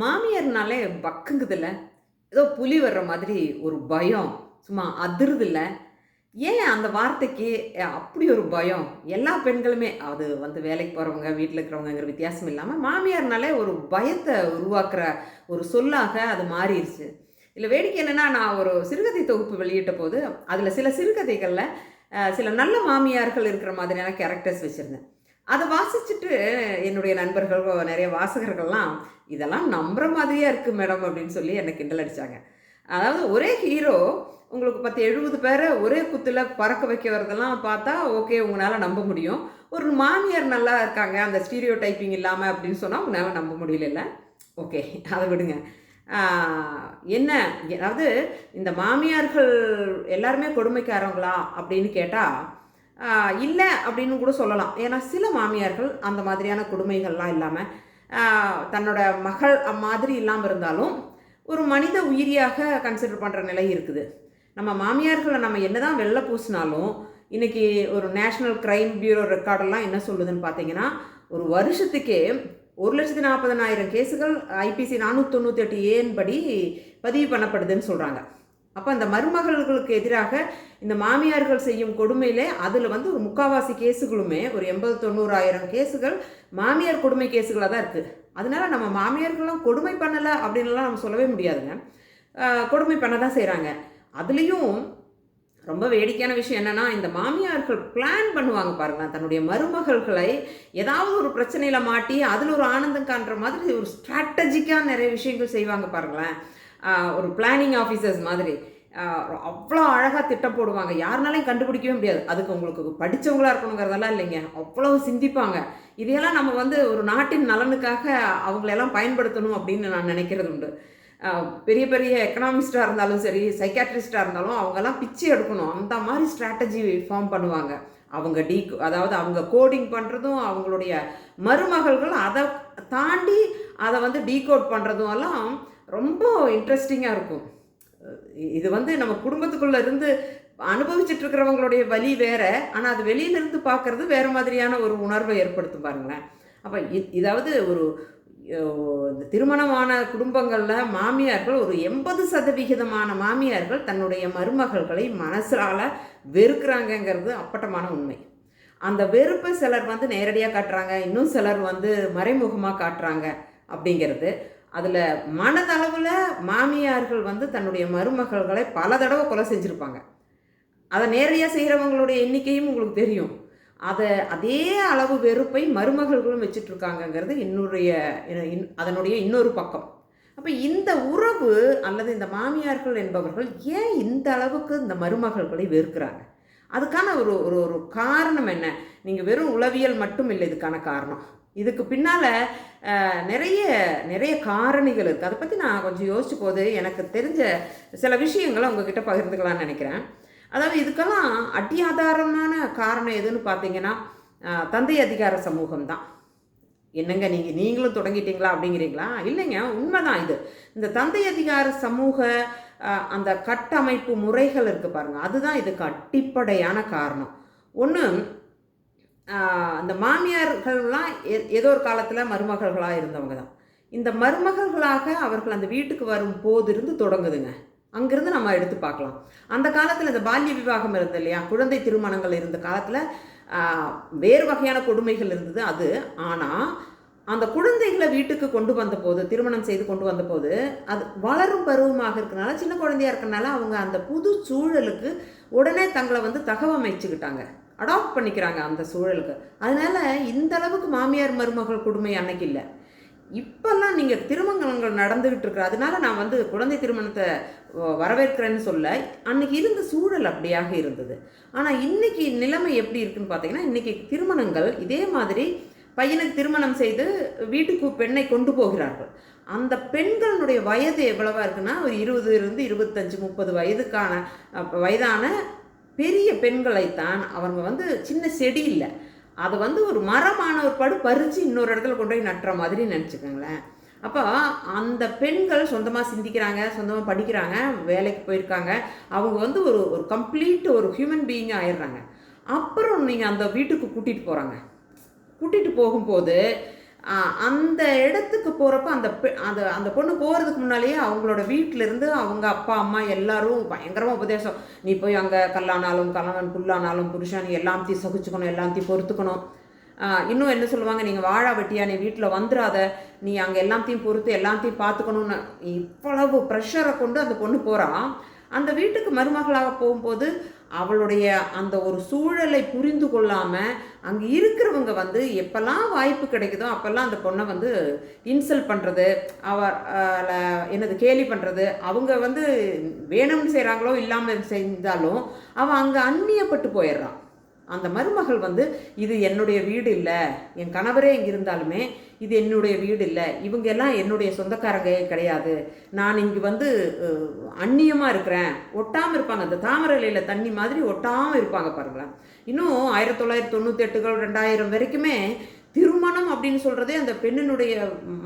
மாமியார்னாலே பக்குங்குதுல்ல. ஏதோ புலி வர்ற மாதிரி ஒரு பயம். சும்மா அதிருதுல்ல. ஏன் அந்த வார்த்தைக்கு அப்படி ஒரு பயம்? எல்லா பெண்களுமே அது வந்து வேலைக்கு போறவங்க, வீட்ல இருக்கிறவங்கங்கிற வித்தியாசம் இல்லாம, மாமியார்னாலே ஒரு பயத்த உருவாக்குற ஒரு சொல்லாக அது மாறிருச்சு. இதுல வேடிக்கை என்னன்னா, நான் ஒரு சிறுகதை தொகுப்பு வெளியிட்டபோது, அதுல சில சிறுகதைகள்ல சில நல்ல மாமியார்கள் இருக்கிற மாதிரியான கேரக்டர்ஸ் வச்சிருந்தேன். அத வாசிச்சுட்டு என்னுடைய நண்பர்கள், நெறைய வாசகர்கள்லாம், "இதெல்லாம் நம்புற மாதிரியா இருக்கு மேடம்" அப்படின்னு சொல்லி என்ன கிண்டல் அடிச்சாங்க. அதாவது ஒரே ஹீரோ உங்களுக்கு 10, 70 பேர ஒரே குத்துல பறக்க வைக்க வரதெல்லாம் பார்த்தா, ஓகே உங்கனால நம்ப முடியும். ஒரு மாமியார் நல்லா இருக்காங்க, அந்த ஸ்டீரியோ டைப்பிங் இல்லாம அப்படின்னு சொன்னா உங்கனால நம்ப முடியலல்ல? ஓகே, அத விடுங்க. ஆ என்ன அதாவது இந்த மாமியார்கள் எல்லாருமே கொடுமைக்காரங்களா அப்படின்னு கேட்டா, ஆ இல்ல அப்படின்னு கூட சொல்லலாம். ஏன்னா சில மாமியார்கள் அந்த மாதிரியான கொடுமைகள்லாம் இல்லாம, ஆ தன்னோட மகள் மாதிரி இல்லாம இருந்தாலும், ஒரு மனித உயிரியாக கன்சிடர் பண்ற நிலை இருக்குது. நம்ம மாமியார்கள நம்ம என்னதான் வெள்ள பூசினாலும், இன்னைக்கு ஒரு நேஷனல் கிரைம் பியூரோ ரெக்கார்டெல்லாம் என்ன சொல்லுதுன்னு பார்த்தீங்கன்னா, ஒரு வருஷத்துக்கே 1,40,000 கேஸுகள் ஐபிசி 498 ஏன் படி பதிவு பண்ணப்படுதுன்னு சொல்றாங்க. அப்ப அந்த மருமகள்களுக்கு எதிராக இந்த மாமியார்கள் செய்யும் கொடுமையிலே அதில வந்து ஒரு முக்காவாசி கேஸுகளுமே ஒரு 80, 90,000 கேஸுகள் மாமியார் கொடுமை கேஸுகளா தான் இருக்கு. அதனால நம்ம மாமியார்கள்லாம் கொடுமை பண்ணல அப்படின்னுலாம் நம்ம சொல்லவே முடியாதுங்க. கொடுமை பண்ண தான் செய்றாங்க. அதுலயும் ரொம்ப வேடிக்கையான விஷயம் என்னன்னா, இந்த மாமியார்கள் பிளான் பண்ணுவாங்க பாருங்களேன். தன்னுடைய மருமகள்களை ஏதாவது ஒரு பிரச்சனையில மாட்டி, அதில ஒரு ஆனந்தம் காண்ற மாதிரி ஒரு ஸ்ட்ராட்டஜிக்கா நெறைய விஷயங்கள் செய்வாங்க பாருங்களேன். ஒரு பிளானிங் ஆஃபீசர்ஸ் மாதிரி. அ அவ்வளோ அழகா திட்டம் போடுவாங்க. யாருனாலயும் கண்டுபிடிக்கவே முடியாது. அதுக்கு உங்களுக்கு படிச்சவங்களா இருக்கணுங்கிறதெல்லாம் இல்லைங்க. அவ்வளவு சிந்திப்பாங்க. இதையெல்லாம் நம்ம வந்து ஒரு நாட்டின் நலனுக்காக அவங்களெல்லாம் பயன்படுத்தணும் அப்படின்னு நான் நினைக்கிறது உண்டு. அ பெரிய பெரிய எக்கனாமிஸ்ட்டா இருந்தாலும் சரி, சைக்கியாட்ரிஸ்ட்டா இருந்தாலும் அவங்கலாம் பிச்சை எடுக்கணும். அந்த மாரி ஸ்ட்ராட்டஜி ஃபார்ம் பண்ணுவாங்க. அவங்க அதாவது அவங்க கோடிங் பண்றதும், அவங்களுடைய மருமகள்கள் அத தாண்டி அத வந்து டீகோட் பண்றதும் எல்லாம் ரொம்ப இன்ட்ரஸ்டிங்கா இருக்கும். இது வந்து நம்ம குடும்பத்துக்குள்ள இருந்து அனுபவிச்சுட்டு இருக்கிறவங்களுடைய வலி வேற. ஆனா அது வெளியில இருந்து பார்க்கறது வேற மாதிரியான ஒரு உணர்வை ஏற்படுத்தும் பாருங்களேன். அப்ப இதாவது ஒரு யோ இந்த திருமணமான குடும்பங்கள்ல மாமியார்கள் ஒரு 80% மாமியார்கள் தன்னுடைய மருமகள்களை மனசால வெறுக்கிறாங்கங்கிறது அப்பட்டமான உண்மை. அந்த வெறுப்பை சிலர் வந்து நேரடியா காட்டுறாங்க. இன்னும் சிலர் வந்து மறைமுகமா காட்டுறாங்க அப்படிங்கிறது. அதில மனதளவுல மாமியார்கள் வந்து தன்னுடைய மருமகள்களை பல தடவ கொலை செஞ்சிருப்பாங்க. அத நேரடியா செய்றவங்களுடைய எண்ணிக்கையும் உங்களுக்கு தெரியும். அதே அளவு வெறுப்பை மருமகள்களும் வச்சுட்டுருக்காங்கங்கிறது அதனுடைய இன்னொரு பக்கம். அப்ப இந்த உறவு அல்லது இந்த மாமியார்கள் என்பவர்கள் ஏன் இந்த அளவுக்கு இந்த மருமகள்களை வெறுக்கிறாங்க? அதுக்கான ஒரு ஒரு ஒரு காரணம் என்ன? நீங்க வெறும் உளவியல் மட்டும் இல்ல இதுக்கான காரணம். இதுக்கு பின்னால நெறைய நெறைய காரணிகள் இருக்கு. அத பத்தி நான் கொஞ்சம் யோசிச்சபோது எனக்கு தெரிஞ்ச சில விஷயங்கள உங்ககிட்ட பகிர்ந்துக்கலாம்னு நெனைக்கிறேன். அதாவது இதுக்கெல்லாம் அடியாதாரமான காரணம் எதுன்னு பார்த்தீங்கன்னா, தந்தை அதிகார சமூகம் தான். என்னங்க நீங்களும் தொடங்கிட்டீங்களா அப்படிங்கிறீங்களா? இல்லைங்க, உண்மைதான் இது. இந்த தந்தை அதிகார சமூக அந்த கட்டமைப்பு முறைகள் இருக்கு பாருங்க, அதுதான் இதுக்கு அடிப்படையான காரணம். ஒண்ணு அந்த மாமியார்கள்லாம் ஏதோ ஒரு காலத்தில மருமகள்களா இருந்தவங்க தான். இந்த மருமகள்களாக அவர்கள் அந்த வீட்டுக்கு வரும்போதிருந்து தொடங்குதுங்க. அங்கிருந்து நம்ம எடுத்து பார்க்கலாம். அந்த காலத்தில இந்த பால்ய விவாகம் இருந்தது இல்லையா? குழந்தை திருமணங்கள் இருந்த காலத்தில ஆ வேறு வகையான கொடுமைகள் இருந்தது அது. ஆனா, அந்த குழந்தைகள வீட்டுக்கு கொண்டு வந்தபோது, திருமணம் செய்து கொண்டு வந்தபோது, அது வளரும் பருவமாக இருக்கனால, சின்ன குழந்தையா இருக்கனால, அவங்க அந்த புது சூழலுக்கு உடனே தங்கள வந்து தகவமைச்சுக்கிட்டாங்க. அடாப்ட் பண்ணிக்கிறாங்க அந்த சூழலுக்கு. அதனால இந்த அளவுக்கு மாமியார், மருமகள் கொடுமை அன்னைக்கு இல்ல. இப்பல்லாம் நீங்க திருமணங்கள் நடந்துகிட்டு இருக்கு. அதனால நான் வந்து குழந்தை திருமணத்த வரவேற்கிறேன்னு சொல்ல. அன்னைக்கு இருந்த சூழல் அப்படியாக இருந்தது. ஆனா இன்னைக்கு நிலைமை எப்படி இருக்குன்னு பார்த்தீங்கன்னா, இன்னைக்கு திருமணங்கள் இதே மாதிரி பையனுக்கு திருமணம் செய்து வீட்டுக்கு பெண்ணை கொண்டு போகிறார்கள். அந்த பெண்களுடைய வயது எவ்வளவா இருக்குன்னா, ஒரு 20லிருந்து 25, 30 வயதான பெரிய பெண்களைத்தான் அவங்க வந்து சின்ன செடி இல்ல. அது வந்து ஒரு மரமான ஒரு பறிச்சு இன்னொரு இடத்துல கொண்டு போய் நட்டுற மாதிரி நினச்சிக்கோங்களேன். அப்போ அந்த பெண்கள் சொந்தமா சிந்திக்கிறாங்க, சொந்தமா படிக்கிறாங்க, வேலைக்கு போயிருக்காங்க. அவங்க வந்து ஒரு ஒரு கம்ப்ளீட் ஒரு ஹியூமன் பீயிங்கா ஆயிடுறாங்க. அப்புறம் நீங்க அந்த வீட்டுக்கு கூட்டிட்டு போறாங்க. கூட்டிட்டு போகும்போது அந்த இடத்துக்கு போகிறப்ப அந்த பொண்ணு போகிறதுக்கு முன்னாலேயே அவங்களோட வீட்டிலேருந்து அவங்க அப்பா அம்மா எல்லாரும் பயங்கரமாக உபதேசம், நீ போய் அங்கே கல்லானாலும் கணவன் புல்லானாலும் புருஷன் எல்லாத்தையும் சகிச்சுக்கணும், எல்லாத்தையும் பொறுத்துக்கணும். இன்னும் என்ன சொல்லுவாங்க, நீங்கள் வாழா வெட்டியா, நீ வீட்டில் வந்துடாத, நீ அங்கே எல்லாத்தையும் பொறுத்து எல்லாத்தையும் பார்த்துக்கணுன்னு இவ்வளவு ப்ரெஷரை கொண்டு அந்த பொண்ணு போகிறான். அந்த வீட்டுக்கு மருமகளாக போகும்போது அவளுடைய அந்த ஒரு சூழலை புரிந்து கொள்ளாமல் அங்கே இருக்கிறவங்க வந்து எப்போல்லாம் வாய்ப்பு கிடைக்குதோ அப்போல்லாம் அந்த பொண்ணை வந்து இன்சல்ட் பண்ணுறது, என்னது கேலி பண்ணுறது, அவங்க வந்து வேணும்னு செய்கிறாங்களோ இல்லாமல் செஞ்சாலும் அவன் அங்கே அந்நியப்பட்டு போயிடுறான். அந்த மருமகள் வந்து இது என்னுடைய வீடு இல்லை, என் கணவரே இங்கே இருந்தாலுமே இது என்னுடைய வீடு இல்லை, இவங்க எல்லாம் என்னுடைய சொந்தக்காரங்க கிடையாது, நான் இங்கே வந்து அந்நியமாக இருக்கிறேன், ஒட்டாமல் இருப்பாங்க. அந்த தாமரை இலையில் தண்ணி மாதிரி ஒட்டாமல் இருப்பாங்க பாருங்களேன். இன்னும் 1998 2000 வரைக்குமே திருமணம் அப்படின்னு சொல்கிறதே அந்த பெண்ணினுடைய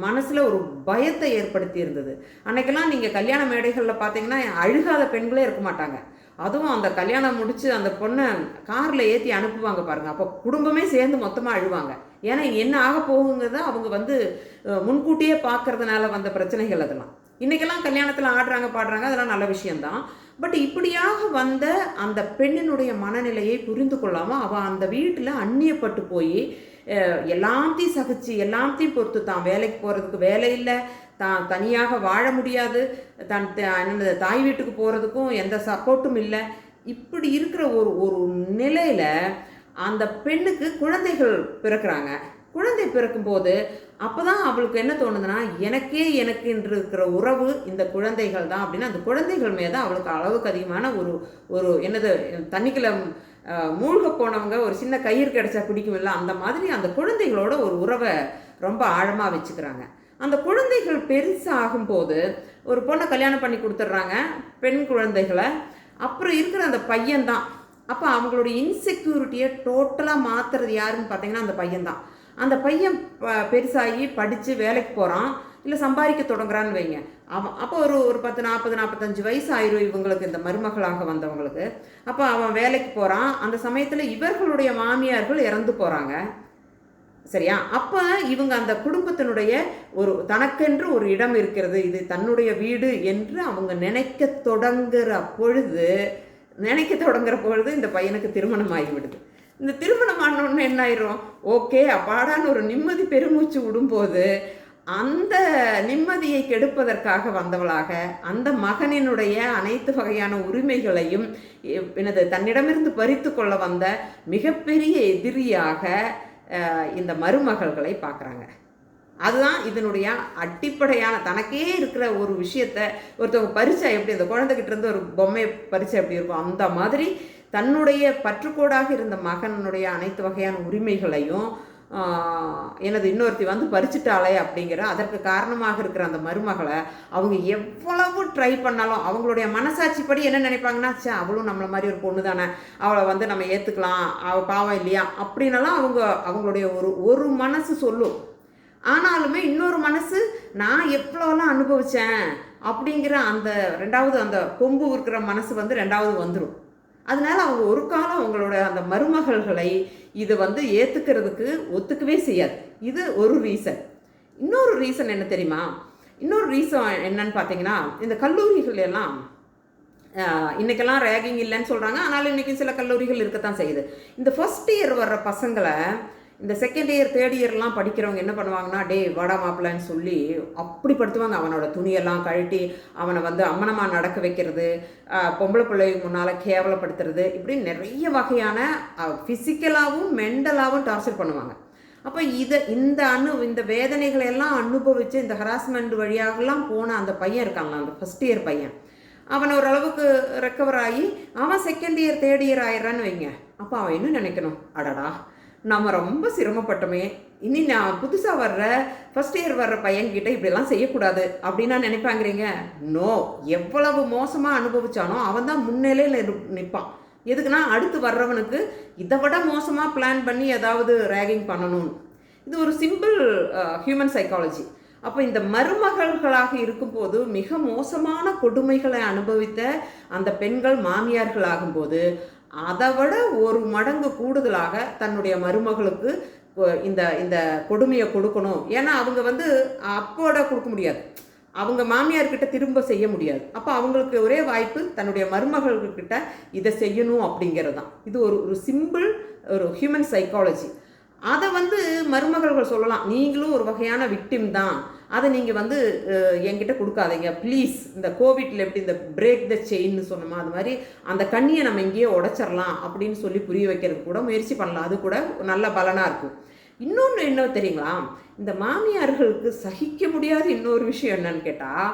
மனசில் ஒரு பயத்தை ஏற்படுத்தி இருந்தது. அன்றைக்கெல்லாம் நீங்கள் கல்யாண மேடைகளில் பார்த்தீங்கன்னா அழுகாத பெண்களே இருக்க மாட்டாங்க. அதுவும் அந்த கல்யாணம் முடித்து அந்த பொண்ணை காரில் ஏற்றி அனுப்புவாங்க பாருங்கள், அப்போ குடும்பமே சேர்ந்து மொத்தமாக அழுவாங்க. ஏன்னா என்ன ஆக போகுங்கிறத அவங்க வந்து முன்கூட்டியே பார்க்கறதுனால வந்த பிரச்சனைகள் அதெல்லாம். இன்றைக்கெல்லாம் கல்யாணத்தில் ஆடுறாங்க பாடுறாங்க, அதெல்லாம் நல்ல விஷயந்தான். பட் இப்படியாக வந்த அந்த பெண்ணினுடைய மனநிலையை புரிந்து கொள்ளாமல் அவள் அந்த வீட்டில் அந்நியப்பட்டு போய் எல்லாத்தையும் சகிச்சு எல்லாத்தையும் பொறுத்து, தான் வேலைக்கு போகிறதுக்கு வேலை இல்லை, தான் தனியாக வாழ முடியாது, தாய் வீட்டுக்கு போகிறதுக்கும் எந்த சப்போர்ட்டும் இல்லை. இப்படி இருக்கிற ஒரு நிலையில் அந்த பெண்ணுக்கு குழந்தைகள் பிறக்கிறாங்க. குழந்தை பிறக்கும்போது அப்போ தான் அவளுக்கு என்ன தோணுதுன்னா, எனக்கு என்று இருக்கிற உறவு இந்த குழந்தைகள் தான் அப்படின்னு அந்த குழந்தைகள் மீது அவளுக்கு அளவுக்கு அதிகமான ஒரு என்னது தண்ணிக்குள்ள மூழ்க போனவங்க ஒரு சின்ன கயிறு கிடைச்சா பிடிக்குமில்ல, அந்த மாதிரி அந்த குழந்தைகளோட ஒரு உறவை ரொம்ப ஆழமாக வச்சுக்கிறாங்க. அந்த குழந்தைகள் பெருசாகும்போது ஒரு பொண்ணை கல்யாணம் பண்ணி கொடுத்துட்றாங்க, பெண் குழந்தைகளை. அப்புறம் இருக்கிற அந்த பையன்தான். அப்போ அவங்களுடைய இன்செக்யூரிட்டியை டோட்டலாக மாற்றுறது யாருன்னு பார்த்தீங்கன்னா அந்த பையன்தான். அந்த பையன் பெருசாகி படித்து வேலைக்கு போகிறான், இல்லை சம்பாதிக்க தொடங்குறான்னு வைங்க. அப்போ ஒரு 10 40 45 வயசு ஆயிரும் இவங்களுக்கு, இந்த மருமகளாக வந்தவங்களுக்கு. அப்போ அவன் வேலைக்கு போகிறான். அந்த சமயத்தில் இவர்களுடைய மாமியார்கள் இறந்து போகிறாங்க, சரியா? அப்போ இவங்க அந்த குடும்பத்தினுடைய தனக்கென்று ஒரு இடம் இருக்கிறது, இது தன்னுடைய வீடு என்று அவங்க நினைக்க தொடங்குற பொழுது இந்த பையனுக்கு திருமணம் ஆகிவிடுது. இந்த திருமணம் ஆனோன்னு என்ன ஆயிரும், ஓகே அப்பாடான்னு ஒரு நிம்மதி பெருமூச்சு விடும்போது அந்த நிம்மதியை கெடுப்பதற்காக வந்தவளாக அந்த மகனினுடைய அனைத்து வகையான உரிமைகளையும் தன்னிடமிருந்து பறித்து கொள்ள வந்த மிகப்பெரிய எதிரியாக இந்த மருமகள்களை பார்க்குறாங்க. அதுதான் இதனுடைய அடிப்படையான, தனக்கே இருக்கிற ஒரு விஷயத்தை ஒருத்தவங்க பறிச்சா எப்படி, அந்த குழந்தைகிட்ட இருந்து ஒரு பொம்மையை பறிச்சா எப்படி இருக்கும், அந்த மாதிரி தன்னுடைய பற்றுக்கோடாக இருந்த மகனுடைய அனைத்து வகையான உரிமைகளையும் இன்னொருத்தி வந்து பறிச்சுட்டாளே அப்படிங்கிற அதற்கு காரணமாக இருக்கிற அந்த மருமகளை அவங்க எவ்வளவு ட்ரை பண்ணாலும் அவங்களுடைய மனசாட்சிப்படி என்ன நினைப்பாங்கன்னா, அவளும் நம்மளை மாதிரி ஒரு பொண்ணு தானே, அவளை வந்து நம்ம ஏற்றுக்கலாம், அவள் பாவம் இல்லையா அப்படின்னலாம் அவங்களுடைய ஒரு மனசு சொல்லும். ஆனாலுமே இன்னொரு மனசு நான் எவ்வளோலாம் அனுபவித்தேன் அப்படிங்கிற அந்த ரெண்டாவது அந்த கொம்பு இருக்கிற மனசு வந்து ரெண்டாவது வந்துடும். அதனால அவங்க ஒரு காலம் அவங்களோட அந்த மருமகள்களை இதை வந்து ஏற்றுக்கிறதுக்கு ஒத்துக்கவே செய்யாது. இது ஒரு ரீசன். இன்னொரு ரீசன் என்ன தெரியுமா? இன்னொரு ரீசன் என்னன்னு பார்த்தீங்கன்னா, இந்த கல்லூரிகள் எல்லாம் இன்றைக்கெல்லாம் ரேகிங் இல்லைன்னு சொல்கிறாங்க, ஆனாலும் இன்றைக்கி சில கல்லூரிகள் இருக்கத்தான் செய்யுது. இந்த ஃபர்ஸ்ட் இயர் வர்ற பசங்களை இந்த செகண்ட் இயர் தேர்ட் இயர்லாம் படிக்கிறவங்க என்ன பண்ணுவாங்கன்னா, டே வாடா மாப்பிள்ளைன்னு சொல்லி அப்படி படுத்துவாங்க. அவனோட துணியெல்லாம் கழட்டி அவனை வந்து அம்மனமாக நடக்க வைக்கிறது, பொம்பளை பிள்ளைங்க முன்னால் கேவலப்படுத்துறது, இப்படி நிறைய வகையான ஃபிசிக்கலாகவும் மென்டலாகவும் டார்ச்சர் பண்ணுவாங்க. அப்போ இந்த வேதனைகளெல்லாம் அனுபவித்து இந்த ஹராஸ்மெண்ட் வழியாகலாம் போன அந்த பையன் இருக்காங்களா, அந்த ஃபஸ்ட் இயர் பையன், அவன் ஓரளவுக்கு ரெக்கவர் ஆகி அவன் செகண்ட் இயர் தேர்ட் இயர் ஆயிடுறான்னு வைங்க. அப்போ அவன் என்ன நினைக்கணும், அடடா நம்ம ரொம்ப சிரமப்பட்டோமே, இனி நான் புதுசாக வர்ற ஃபஸ்ட் இயர் வர்ற பையன்கிட்ட இப்படிலாம் செய்யக்கூடாது அப்படின்னா நினைப்பாங்கிறீங்க? நோ, எவ்வளவு மோசமாக அனுபவித்தானோ அவன் தான் முன்னிலையில் நிற்பான். எதுக்குன்னா அடுத்து வர்றவனுக்கு இதை விட மோசமாக பிளான் பண்ணி ஏதாவது ரேகிங் பண்ணணும்னு. இது ஒரு சிம்பிள் ஹியூமன் சைக்காலஜி. அப்போ இந்த மருமகள்களாக இருக்கும்போது மிக மோசமான கொடுமைகளை அனுபவித்த அந்த பெண்கள் மாமியார்கள் ஆகும்போது அதை விட ஒரு மடங்கு கூடுதலாக தன்னுடைய மருமகளுக்கு இந்த இந்த கொடுமையை கொடுக்கணும். ஏன்னா அவங்க வந்து அப்போட கொடுக்க முடியாது, அவங்க மாமியார்கிட்ட திரும்ப செய்ய முடியாது. அப்போ அவங்களுக்கு ஒரே வாய்ப்பு தன்னுடைய மருமகள்கிட்ட இதை செய்யணும் அப்படிங்கிறது தான். இது ஒரு ஒரு சிம்பிள் ஒரு ஹியூமன் சைக்காலஜி. அதை வந்து மருமகள்கள் சொல்லலாம், நீங்களும் ஒரு வகையான விக்டிம் தான், அதை நீங்கள் வந்து என்கிட்ட கொடுக்காதீங்க ப்ளீஸ். இந்த கோவிட்டில் எப்படி இந்த பிரேக் த செயின்னு சொன்னோமா, அது மாதிரி அந்த கண்ணியை நம்ம இங்கேயே உடைச்சிடலாம் அப்படின்னு சொல்லி புரிய வைக்கிறது கூட முயற்சி பண்ணலாம். அது கூட நல்ல பலனாக இருக்கும். இன்னொன்று என்ன தெரியுங்களா, இந்த மாமியார்களுக்கு சகிக்க முடியாத இன்னொரு விஷயம் என்னன்னு கேட்டால்,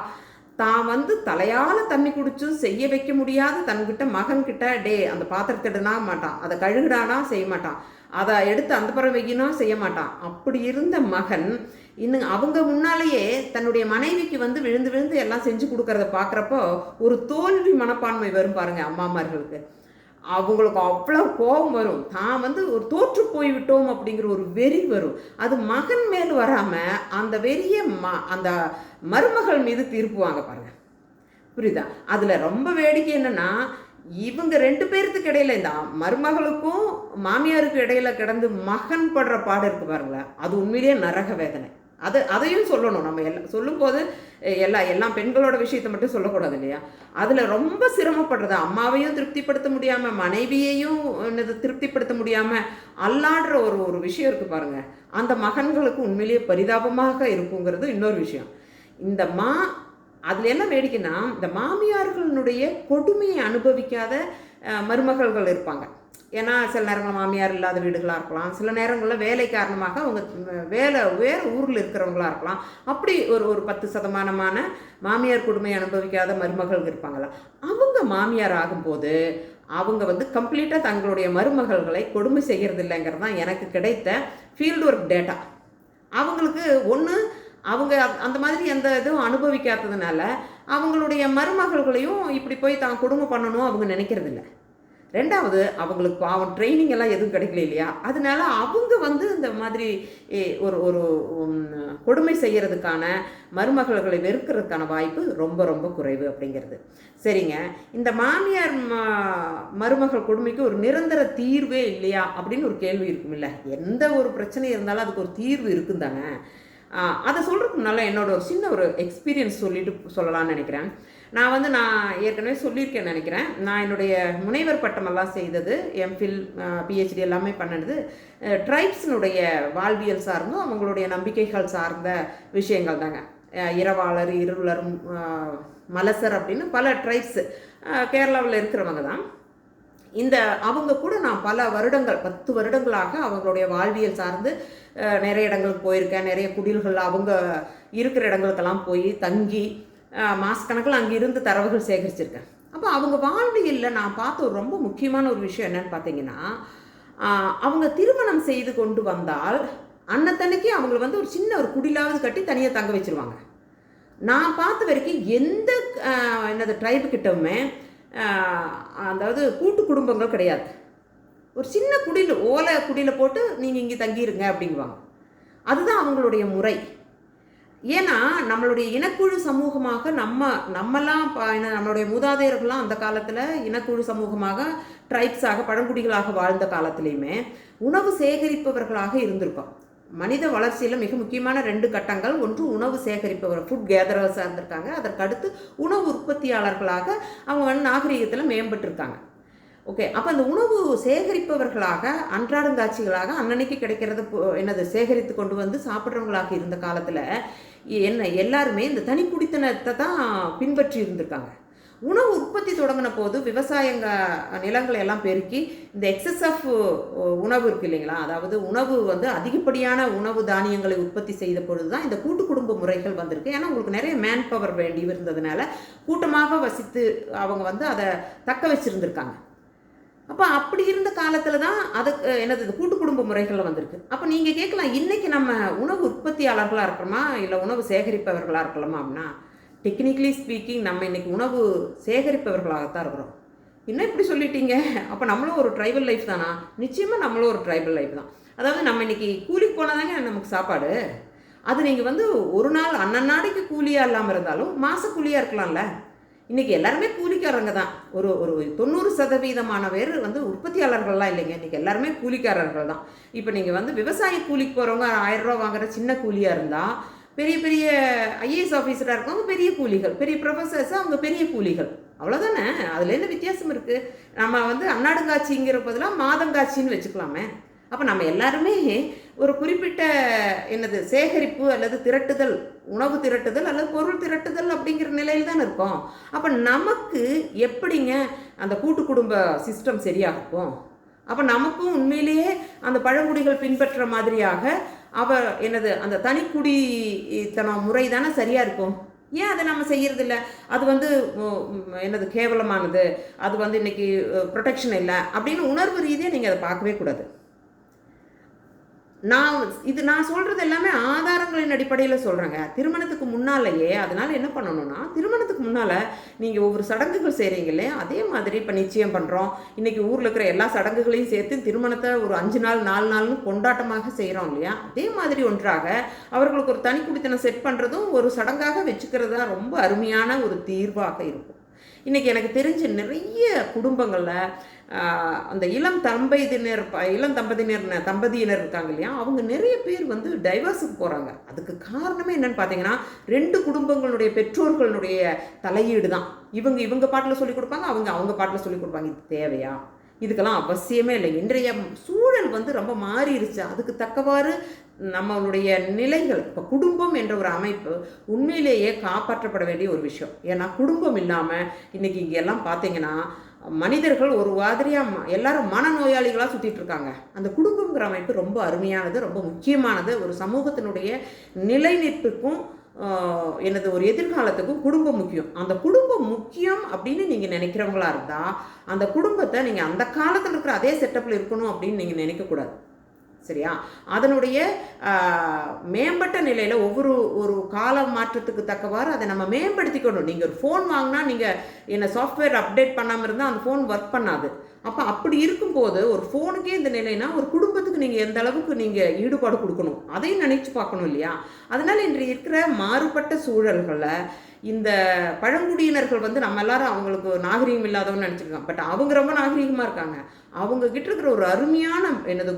தான் வந்து தலையால் தண்ணி குடிச்சும் செய்ய வைக்க முடியாத தன்கிட்ட மகன்கிட்ட டே அந்த பாத்திரத்திடனா மாட்டான், அதை கழுகுடானா செய்ய மாட்டான், அதை எடுத்து அந்த புறம் வைக்கினா செய்ய மாட்டான். அப்படி இருந்த மகன் இன்னும் அவங்க முன்னாலேயே தன்னுடைய மனைவிக்கு வந்து விழுந்து விழுந்து எல்லாம் செஞ்சு கொடுக்கறத பார்க்குறப்போ ஒரு தோல்வி மனப்பான்மை வரும் பாருங்க அம்மாமார்களுக்கு. அவங்களுக்கு அவ்வளோ கோபம் வரும், தான் வந்து ஒரு தோற்று போய்விட்டோம் அப்படிங்கிற ஒரு வெறி வரும். அது மகன் மேல் வராமல் அந்த வெறியை அந்த மருமகள் மீது தீர்ப்புவாங்க பாருங்க. புரியுதா? அதில் ரொம்ப வேடிக்கை என்னென்னா, இவங்க 2 பேர்த்துக்கு இடையில இந்த மருமகளுக்கும் மாமியாருக்கு இடையில கிடந்து மகன் படுற பாடு இருக்கு பாருங்களேன், அது உண்மையிலேயே நரக வேதனை. அதையும் சொல்லணும். நம்ம சொல்லும்போது எல்லாம் பெண்களோட விஷயத்தை மட்டும் சொல்லக்கூடாது இல்லையா? அதில் ரொம்ப சிரமப்படுறது, அம்மாவையும் திருப்திப்படுத்த முடியாமல் மனைவியையும் திருப்திப்படுத்த முடியாமல் அல்லாடுற ஒரு விஷயம் இருக்குது பாருங்கள். அந்த மகன்களுக்கு உண்மையிலேயே பரிதாபமாக இருக்குங்கிறது இன்னொரு விஷயம். இந்த அதில் என்ன வேடிக்கைன்னா, இந்த மாமியார்களுடைய கொடுமையை அனுபவிக்காத மருமகள்கள் இருப்பாங்க. ஏன்னா சில நேரங்களில் மாமியார் இல்லாத வீடுகளாக இருக்கலாம், சில நேரங்களில் வேலை காரணமாக அவங்க வேறு ஊரில் இருக்கிறவங்களாக இருக்கலாம். அப்படி ஒரு 10% மாமியார் கொடுமையை அனுபவிக்காத மருமகள் இருப்பாங்களா, அவங்க மாமியார் ஆகும்போது அவங்க வந்து கம்ப்ளீட்டாக தங்களுடைய மருமகள்களை கொடுமை செய்கிறது இல்லைங்கிறது தான் எனக்கு கிடைத்த ஃபீல்டு ஒர்க் டேட்டா. அவங்களுக்கு ஒன்று அவங்க அந்த மாதிரி எந்த இதுவும் அனுபவிக்காததுனால அவங்களுடைய மருமகள்களையும் இப்படி போய் தான் கொடுமை பண்ணணும் அவங்க நினைக்கிறதில்ல. 2வது, அவங்களுக்கு பாவம் ட்ரைனிங் எல்லாம் எதுவும் கிடைக்கல இல்லையா, அதனால அவங்க வந்து இந்த மாதிரி ஒரு கொடுமை செய்கிறதுக்கான மருமகள்களை வெறுக்கிறதுக்கான வாய்ப்பு ரொம்ப ரொம்ப குறைவு அப்படிங்கிறது. சரிங்க, இந்த மாமியார் மருமகள் கொடுமைக்கு ஒரு நிரந்தர தீர்வே இல்லையா அப்படின்னு ஒரு கேள்வி இருக்கும் இல்லை? எந்த ஒரு பிரச்சனை இருந்தாலும் அதுக்கு ஒரு தீர்வு இருக்கும் தானே. அதை சொல்கிறதுக்கு முன்னால் என்னோட ஒரு சின்ன ஒரு எக்ஸ்பீரியன்ஸ் சொல்லலாம்னு நினைக்கிறேன். நான் ஏற்கனவே சொல்லியிருக்கேன்னு நினைக்கிறேன். நான் என்னுடைய முனைவர் பட்டமெல்லாம் செய்தது, எம்ஃபில் பிஹெச்டி எல்லாமே பண்ணினது ட்ரைப்ஸினுடைய வாழ்வியல் சார்ந்தும் அவங்களுடைய நம்பிக்கைகள் சார்ந்த விஷயங்கள் தாங்க. இரவாளர், இருளர், மலசர் அப்படின்னு பல ட்ரைப்ஸ் கேரளாவில் இருக்கிறவங்க தான். அவங்க கூட நான் பல வருடங்கள் 10 வருடங்களாக அவங்களுடைய வாழ்வியல் சார்ந்து நிறைய இடங்களுக்கு போயிருக்கேன். நிறைய குடில்கள் அவங்க இருக்கிற இடங்களுக்கெல்லாம் போய் தங்கி மாசக்கணக்கில் அங்கே இருந்து தரவுகள் சேகரிச்சிருக்கேன். அப்போ அவங்க வாழ்வியலில் நான் பார்த்த ஒரு ரொம்ப முக்கியமான ஒரு விஷயம் என்னன்னு பார்த்தீங்கன்னா, அவங்க திருமணம் செய்து கொண்டு வந்தால் அன்னத்தன்னைக்கு அவங்களை வந்து ஒரு சின்ன ஒரு குடிலாவது கட்டி தனியாக தங்க வச்சுருவாங்க. நான் பார்த்த வரைக்கும் எந்த ட்ரைபு கிட்டவுமே அதாவது கூட்டு குடும்பங்கள் கிடையாது. ஒரு சின்ன குடில், ஓலை குடியில் போட்டு நீங்கள் இங்கே தங்கிடுங்க அப்படிங்குவாங்க. அதுதான் அவங்களுடைய முறை. ஏன்னா நம்மளுடைய இனக்குழு சமூகமாக நம்மலாம் நம்மளுடைய மூதாதையர்கள்லாம் அந்த காலத்தில் இனக்குழு சமூகமாக ட்ரைப்ஸாக பழங்குடிகளாக வாழ்ந்த காலத்துலேயுமே உணவு சேகரிப்பவர்களாக இருந்திருக்கோம். மனித வளர்ச்சியில் மிக முக்கியமான 2 கட்டங்கள். ஒன்று உணவு சேகரிப்பவர், ஃபுட் கேதரர்ஸாக இருந்திருக்காங்க. அதற்கடுத்து உணவு உற்பத்தியாளர்களாக அவங்க நாகரிகத்தில் மேம்பட்டுருக்காங்க. ஓகே, அப்போ அந்த உணவு சேகரிப்பவர்களாக அன்றாடங்காட்சிகளாக அன்னன்னைக்கு கிடைக்கிறது சேகரித்து கொண்டு வந்து சாப்பிட்றவங்களாக இருந்த காலத்தில் எல்லாருமே இந்த தனி குடித்தனத்தை தான் பின்பற்றி இருந்திருக்காங்க. உணவு உற்பத்தி தொடங்கின போது நிலங்களை எல்லாம் பெருக்கி இந்த எக்ஸஸ் ஆஃப் உணவு இருக்குது இல்லைங்களா, அதாவது உணவு வந்து அதிகப்படியான உணவு தானியங்களை உற்பத்தி செய்த பொழுது தான் இந்த கூட்டு குடும்ப முறைகள் வந்திருக்கு. ஏன்னா உங்களுக்கு நிறைய மேன் பவர் வேண்டி இருந்ததுனால கூட்டமாக வசித்து அவங்க வந்து அதை தக்க வச்சுருந்துருக்காங்க. அப்போ அப்படி இருந்த காலத்தில் தான் அது கூட்டு குடும்ப முறைகளில் வந்திருக்கு. அப்போ நீங்கள் கேட்கலாம், இன்றைக்கி நம்ம உணவு உற்பத்தியாளர்களாக இருக்கிறோமா இல்லை உணவு சேகரிப்பவர்களாக இருக்கலாமா அப்படின்னா, டெக்னிக்கலி ஸ்பீக்கிங் நம்ம இன்றைக்கி உணவு சேகரிப்பவர்களாகத்தான் இருக்கிறோம். இன்னும் இப்படி சொல்லிட்டீங்க, அப்போ நம்மளும் ஒரு ட்ரைபல் லைஃப் தானா? நிச்சயமாக நம்மளும் ஒரு ட்ரைபல் லைஃப் தான். அதாவது நம்ம இன்றைக்கி கூலிக்கு போனாதாங்க நமக்கு சாப்பாடு. அது நீங்கள் வந்து ஒரு நாள் அன்னநாளைக்கு கூலியாக இல்லாமல் இருந்தாலும் மாத கூலியாக இருக்கலாம்ல. இன்றைக்கி எல்லாருமே கூலிக்காரங்க தான். ஒரு ஒரு 90% பேர் வந்து உற்பத்தியாளர்கள்லாம் இல்லைங்க. இன்றைக்கி எல்லாருமே கூலிக்காரர்கள் தான். இப்போ நீங்கள் வந்து விவசாய கூலிக்கு போகிறவங்க ரூ. 1000 வாங்குற சின்ன கூலியாக இருந்தால், பெரிய பெரிய ஐஏஎஸ் ஆஃபீஸராக இருக்கவங்க பெரிய கூலிகள், பெரிய ப்ரொஃபஸர்ஸ் அவங்க பெரிய கூலிகள். அவ்வளோதானே. அதில் என்ன வித்தியாசம் இருக்குது? நம்ம வந்து அன்னாடுங்காட்சிங்கிற பதிலாக மாதங்காட்சின்னு வச்சுக்கலாமே. அப்போ நம்ம எல்லாருமே ஒரு குறிப்பிட்ட சேகரிப்பு அல்லது திரட்டுதல், உணவு திரட்டுதல் அல்லது பொருள் திரட்டுதல் அப்படிங்கிற நிலையில் தான் இருக்கோம். அப்போ நமக்கு எப்படிங்க அந்த கூட்டு குடும்ப சிஸ்டம் சரியாகும்? அப்போ நமக்கும் உண்மையிலேயே அந்த பழங்குடிகள் பின்பற்ற மாதிரியாக அந்த தனிக்குடித்தனம் முறை தானே சரியாக இருக்கும். ஏன் அதை நம்ம செய்யறதில்ல? அது வந்து கேவலமானது, அது வந்து இன்னைக்கு ப்ரொடெக்ஷன் இல்லை அப்படின்னு உணர்வு ரீதியாக நீங்கள் அதை பார்க்கவே கூடாது. நான் சொல்கிறது எல்லாமே ஆதாரங்களின் அடிப்படையில் சொல்கிறேங்க. திருமணத்துக்கு முன்னாலேயே அதனால் என்ன பண்ணணும்னா, திருமணத்துக்கு முன்னால் நீங்கள் ஒவ்வொரு சடங்குகள் செய்கிறீங்க இல்லையா, அதே மாதிரி இப்போ நிச்சயம் பண்ணுறோம். இன்றைக்கி ஊரில் இருக்கிற எல்லா சடங்குகளையும் சேர்த்து திருமணத்தை ஒரு 5 நாள் 4 நாள்னு கொண்டாட்டமாக செய்கிறோம் இல்லையா, அதே மாதிரி ஒன்றாக அவர்களுக்கு ஒரு தனி குடித்தனம் செட் பண்ணுறதும் ஒரு சடங்காக வச்சுக்கிறது தான் ரொம்ப அருமையான ஒரு தீர்வாக இருக்கும். இன்றைக்கி எனக்கு தெரிஞ்ச நிறைய குடும்பங்களில் அந்த இளம் தம்பதியினர் இருக்காங்க இல்லையா, அவங்க நிறைய பேர் வந்து டைவர்ஸுக்கு போகிறாங்க. அதுக்கு காரணமே என்னன்னு பார்த்தீங்கன்னா, 2 குடும்பங்களுடைய பெற்றோர்களுடைய தலையீடு தான். இவங்க பாட்டில் சொல்லிக் கொடுப்பாங்க, அவங்க பாட்டில் சொல்லிக் கொடுப்பாங்க. இது தேவையா? இதுக்கெல்லாம் அவசியமே இல்லை. இன்றைய சூழல் வந்து ரொம்ப மாறிடுச்சு. அதுக்கு தக்கவாறு நம்மளுடைய நிலைகள், இப்போ குடும்பம் என்ற ஒரு அமைப்பு உண்மையிலேயே காப்பாற்றப்பட வேண்டிய ஒரு விஷயம். ஏன்னா குடும்பம் இல்லாமல் இன்றைக்கி இங்கெல்லாம் பார்த்தீங்கன்னா மனிதர்கள் ஒரு மாதிரியாக எல்லாரும் மனநோயாளிகளாக சுற்றிட்டு இருக்காங்க. அந்த குடும்பங்கிற அமைப்பு ரொம்ப அருமையானது, ரொம்ப முக்கியமானது. ஒரு சமூகத்தினுடைய நிலைநிற்புக்கும் ஒரு எதிர்காலத்துக்கும் குடும்பம் முக்கியம். அந்த குடும்பம் முக்கியம் அப்படின்னு நீங்கள் நினைக்கிறவங்களா இருந்தால், அந்த குடும்பத்தை நீங்கள் அந்த காலத்தில் இருக்கிற அதே செட்டப்பில் இருக்கணும் அப்படின்னு நீங்கள் நினைக்கக்கூடாது. சரியா? அதனுடைய மேம்பட்ட நிலையில் ஒரு கால மாற்றத்துக்கு தக்கவாறு அதை நம்ம மேம்படுத்திக்கணும். நீங்கள் ஒரு ஃபோன் வாங்கினா நீங்கள் சாஃப்ட்வேர் அப்டேட் பண்ணாமல் இருந்தால் அந்த ஃபோன் ஒர்க் பண்ணாது. அப்போ அப்படி இருக்கும்போது ஒரு ஃபோனுக்கே இந்த நிலைனா ஒரு குடும்பத்துக்கு நீங்கள் எந்த அளவுக்கு நீங்கள் ஈடுபாடு கொடுக்கணும் அதையும் நினைச்சு பார்க்கணும் இல்லையா? அதனால் இன்று இருக்கிற மாறுபட்ட சூழல்களில் இந்த பழங்குடியினர்கள் வந்து நம்ம எல்லாரும் அவங்களுக்கு நாகரீகம் இல்லாதவன்னு நினச்சிருக்காங்க. பட் அவங்க ரொம்ப நாகரீகமாக இருக்காங்க. அவங்க கிட்ட இருக்கிற ஒரு அருமையான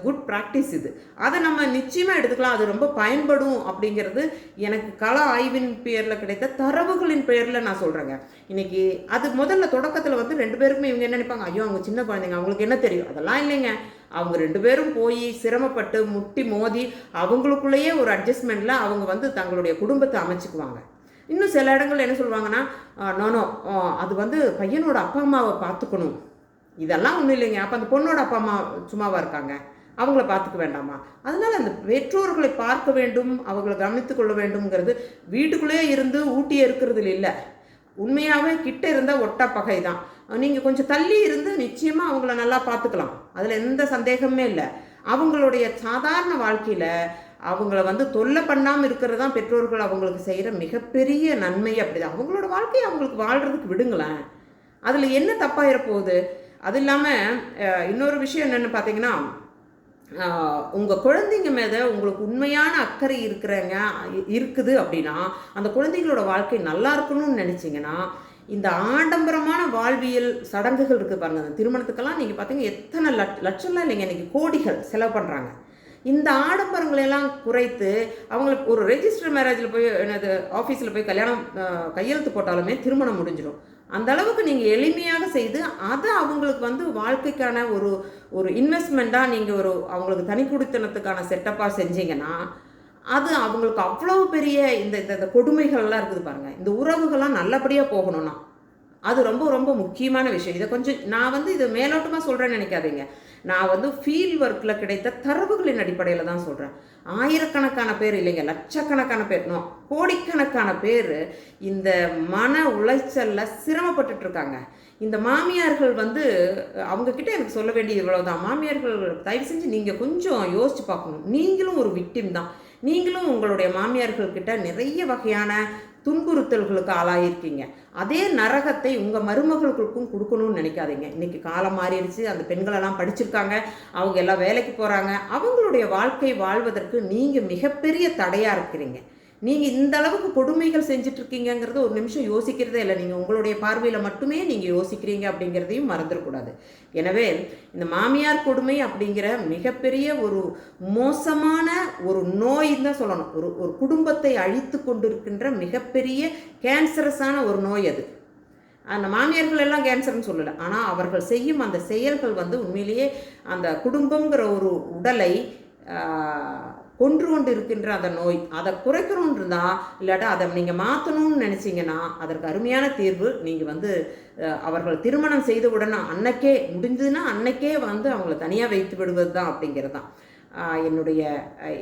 குட் ப்ராக்டிஸ் இது. அதை நம்ம நிச்சயமாக எடுத்துக்கலாம். அது ரொம்ப பயன்படும் அப்படிங்கிறது எனக்கு கள ஆய்வின் பேரில் கிடைத்த தரவுகளின் பேரில் நான் சொல்கிறேங்க. இன்றைக்கி அது முதல்ல தொடக்கத்தில் வந்து 2 பேருக்குமே இவங்க என்ன நினைப்பாங்க, ஐயோ அவங்க சின்ன குழந்தைங்க அவங்களுக்கு என்ன தெரியும்? அதெல்லாம் இல்லைங்க. அவங்க 2 பேரும் போய் சிரமப்பட்டு முட்டி மோதி அவங்களுக்குள்ளேயே ஒரு அட்ஜஸ்ட்மெண்ட்டில் அவங்க வந்து தங்களுடைய குடும்பத்தை அமைச்சுக்குவாங்க. இன்னும் சில இடங்கள் என்ன சொல்லுவாங்கன்னா, நோ அது வந்து பையனோட அப்பா அம்மாவை பார்த்துக்கணும். இதெல்லாம் ஒன்றும் இல்லைங்க. அப்போ அந்த பொண்ணோட அப்பா அம்மா சும்மாவாக இருக்காங்க, அவங்கள பார்த்துக்க வேண்டாமா? அதனால் அந்த பெற்றோர்களை பார்க்க வேண்டும், அவங்களை கவனித்து கொள்ள வேண்டும்ங்கிறது வீட்டுக்குள்ளேயே இருந்து ஊட்டியே இருக்கிறது இல்லை. உண்மையாகவே கிட்ட இருந்தால் ஒட்டா பகை தான். நீங்கள் கொஞ்சம் தள்ளி இருந்து நிச்சயமாக அவங்கள நல்லா பார்த்துக்கலாம். அதில் எந்த சந்தேகமே இல்லை. அவங்களுடைய சாதாரண வாழ்க்கையில் அவங்கள வந்து தொல்லை பண்ணாமல் இருக்கிறது தான் பெற்றோர்கள் அவங்களுக்கு செய்கிற மிகப்பெரிய நன்மை. அப்படிதான் அவங்களோட வாழ்க்கையை அவங்களுக்கு வாழ்கிறதுக்கு விடுங்களேன். அதில் என்ன தப்பாயிரப்போகுது? அது இல்லாமல் இன்னொரு விஷயம் என்னென்னு பார்த்தீங்கன்னா, உங்கள் குழந்தைங்க மேலே உங்களுக்கு உண்மையான அக்கறை இருக்குது அப்படின்னா, அந்த குழந்தைங்களோட வாழ்க்கை நல்லா இருக்கணும்னு நினச்சிங்கன்னா, இந்த ஆடம்பரமான வாழ்வியல் சடங்குகள் இருக்குது பாருங்கள். அந்த திருமணத்துக்கெல்லாம் நீங்கள் பார்த்தீங்கன்னா எத்தனை லட்சம்லாம் இல்லைங்க, இன்றைக்கி கோடிகள் செலவு பண்ணுறாங்க. இந்த ஆடம்பரங்களெல்லாம் குறைத்து அவங்களுக்கு ஒரு ரெஜிஸ்டர் மேரேஜில் போய் ஆஃபீஸில் போய் கையெழுத்து போட்டாலுமே திருமணம் முடிஞ்சிடும். அந்த அளவுக்கு நீங்கள் எளிமையாக செய்து அதை அவங்களுக்கு வந்து வாழ்க்கைக்கான ஒரு இன்வெஸ்ட்மெண்ட்டாக நீங்கள் அவங்களுக்கு தனி குடித்தனத்துக்கான செட்டப்பாக செஞ்சீங்கன்னா, அது அவங்களுக்கு அவ்வளோ பெரிய இந்த கொடுமைகள்லாம் இருக்குது பாருங்கள். இந்த உறவுகள்லாம் நல்லபடியாக போகணும்னா அது ரொம்ப ரொம்ப முக்கியமான விஷயம். இதை கொஞ்சம் நான் வந்து இதை மேலோட்டமாக சொல்கிறேன்னு நினைக்காதீங்க. நான் வந்து ஃபீல்ட் ஒர்க்கில் கிடைத்த தரவுகளின் அடிப்படையில் தான் சொல்கிறேன். ஆயிரக்கணக்கான பேர் இல்லைங்க, லட்சக்கணக்கான பேர், கோடிக்கணக்கான பேர் இந்த மன உளைச்சலில் சிரமப்பட்டுட்ருக்காங்க. இந்த மாமியார்கள் வந்து அவங்கக்கிட்ட எனக்கு சொல்ல வேண்டியது இவ்வளோதான். மாமியார்கள் தயவு செஞ்சு நீங்கள் கொஞ்சம் யோசித்து பார்க்கணும். நீங்களும் ஒரு விக்டிம் தான். நீங்களும் உங்களுடைய மாமியார்கள்கிட்ட நிறைய வகையான துன்புறுத்தல்களுக்கு ஆளாயிருக்கீங்க. அதே நரகத்தை உங்கள் மருமகளுக்கும் கொடுக்கணும்னு நினைக்காதீங்க. இன்றைக்கி காலம் மாறிடுச்சு. அந்த பெண்களெல்லாம் படிச்சிருக்காங்க, அவங்க எல்லாம் வேலைக்கு போகிறாங்க. அவங்களுடைய வாழ்க்கை வாழ்வதற்கு நீங்கள் மிகப்பெரிய தடையாக இருக்கிறீங்க. நீங்கள் இந்த அளவுக்கு கொடுமைகள் செஞ்சிட்ருக்கீங்கிறது ஒரு நிமிஷம் யோசிக்கிறதே இல்லை. நீங்கள் உங்களுடைய பார்வையில் மட்டுமே நீங்கள் யோசிக்கிறீங்க அப்படிங்கிறதையும் மறந்துடக்கூடாது. எனவே இந்த மாமியார் கொடுமை அப்படிங்கிற மிகப்பெரிய ஒரு மோசமான ஒரு நோயின்னு தான் சொல்லணும். ஒரு குடும்பத்தை அழித்து கொண்டிருக்கின்ற மிகப்பெரிய கேன்சரஸான ஒரு நோய் அது. அந்த மாமியார்கள் எல்லாம் கேன்சர்னு சொல்லலை, ஆனால் அவர்கள் செய்யும் அந்த செயல்கள் உண்மையிலேயே அந்த குடும்பங்கிற ஒரு உடலை கொன்று கொண்டு இருக்கின்ற அந்த நோய். அதை குறைக்கணும்னு இருந்தால், இல்லாட்டா அதை நீங்கள் மாற்றணும்னு நினச்சிங்கன்னா அதற்கு அருமையான தீர்வு நீங்கள் அவர்கள் திருமணம் செய்தவுடன் அன்னைக்கே முடிஞ்சதுன்னா அன்னைக்கே அவங்கள தனியாக வைத்து விடுவது தான் அப்படிங்கிறது தான்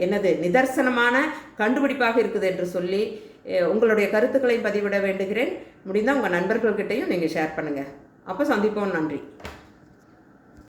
என்னது நிதர்சனமான கண்டுபிடிப்பாக இருக்குது என்று சொல்லி உங்களுடைய கருத்துக்களை பதிவிட வேண்டுகிறேன். முடிந்தால் உங்கள் நண்பர்கள்கிட்டையும் நீங்கள் ஷேர் பண்ணுங்கள். அப்போ சந்திப்போம். நன்றி.